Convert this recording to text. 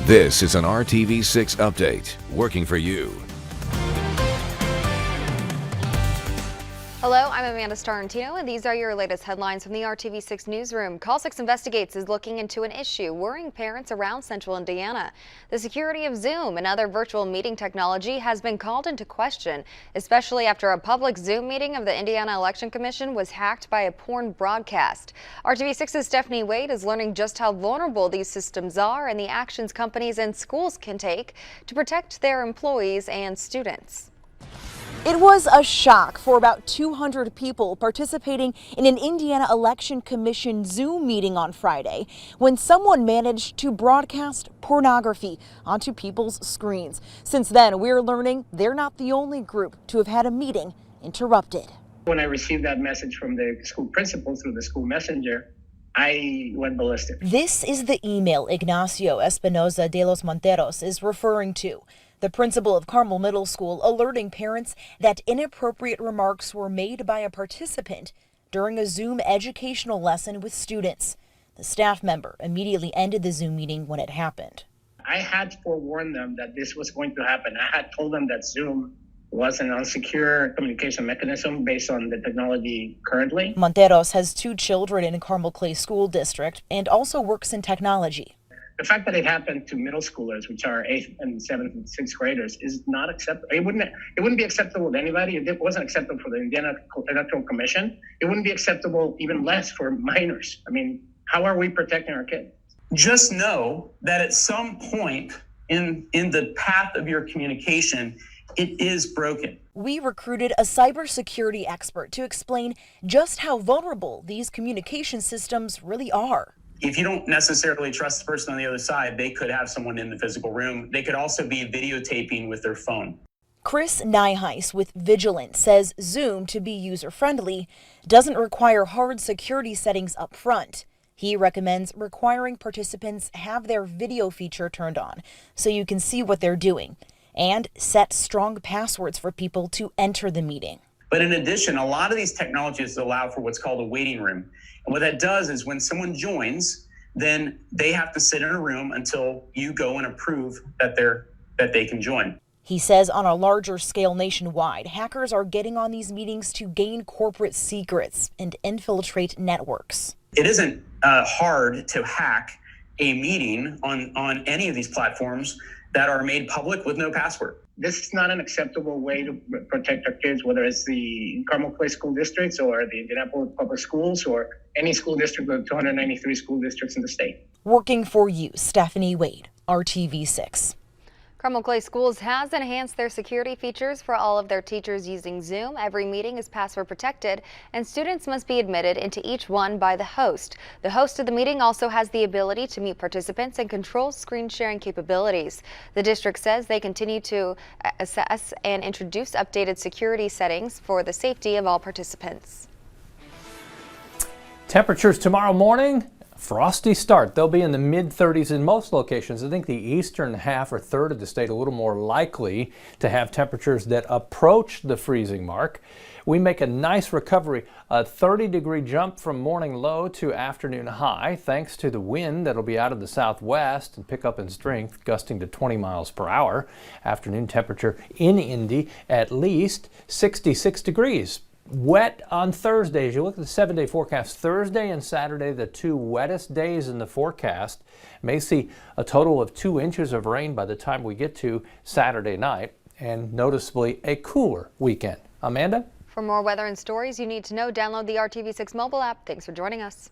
This is an RTV6 update, working for you. Hello, I'm Amanda Starantino, and these are your latest headlines from the RTV6 newsroom. Call 6 Investigates is looking into an issue worrying parents around central Indiana. The security of Zoom and other virtual meeting technology has been called into question, especially after a public Zoom meeting of the Indiana Election Commission was hacked by a porn broadcast. RTV6's Stephanie Wade is learning just how vulnerable these systems are and the actions companies and schools can take to protect their employees and students. It was a shock for about 200 people participating in an Indiana Election Commission Zoom meeting on Friday when someone managed to broadcast pornography onto people's screens. Since then, we're learning they're not the only group to have had a meeting interrupted. When I received that message from the school principal through the school messenger, I went ballistic. This is the email Ignacio Espinoza de los Monteros is referring to. The principal of Carmel Middle School alerting parents that inappropriate remarks were made by a participant during a Zoom educational lesson with students. The staff member immediately ended the Zoom meeting when it happened. I had forewarned them that this was going to happen. I had told them that Zoom was an unsecure communication mechanism based on the technology currently. Monteros has 2 children in Carmel Clay School District and also works in technology. The fact that it happened to middle schoolers, which are 8th and 7th and 6th graders, is not acceptable. It wouldn't be acceptable to anybody. It wasn't acceptable for the Indiana Electoral Commission. It wouldn't be acceptable, even less, for minors. I mean, how are we protecting our kids? Just know that at some point in the path of your communication, it is broken. We recruited a cybersecurity expert to explain just how vulnerable these communication systems really are. If you don't necessarily trust the person on the other side, they could have someone in the physical room. They could also be videotaping with their phone. Chris Nyheis with Vigilant says Zoom, to be user-friendly, doesn't require hard security settings up front. He recommends requiring participants have their video feature turned on so you can see what they're doing, and set strong passwords for people to enter the meeting. But in addition, a lot of these technologies allow for what's called a waiting room. And what that does is when someone joins, then they have to sit in a room until you go and approve that they can join. He says on a larger scale nationwide, hackers are getting on these meetings to gain corporate secrets and infiltrate networks. It isn't hard to hack a meeting on any of these platforms that are made public with no password. This is not an acceptable way to protect our kids, whether it's the Carmel Clay School Districts or the Indianapolis Public Schools or any school district of the 293 school districts in the state. Working for you, Stephanie Wade, RTV6. Carmel Clay Schools has enhanced their security features for all of their teachers using Zoom. Every meeting is password protected, and students must be admitted into each one by the host. The host of the meeting also has the ability to mute participants and control screen sharing capabilities. The district says they continue to assess and introduce updated security settings for the safety of all participants. Temperatures tomorrow morning. Frosty start. They'll be in the mid-30s in most locations. I think the eastern half or third of the state a little more likely to have temperatures that approach the freezing mark. We make a nice recovery, a 30-degree jump from morning low to afternoon high, thanks to the wind that'll be out of the southwest and pick up in strength, gusting to 20 miles per hour. Afternoon temperature in Indy at least 66 degrees. Wet on Thursday. As you look at the 7-day forecast, Thursday and Saturday, the 2 wettest days in the forecast. May see a total of 2 inches of rain by the time we get to Saturday night, and noticeably a cooler weekend. Amanda? For more weather and stories you need to know, download the RTV6 mobile app. Thanks for joining us.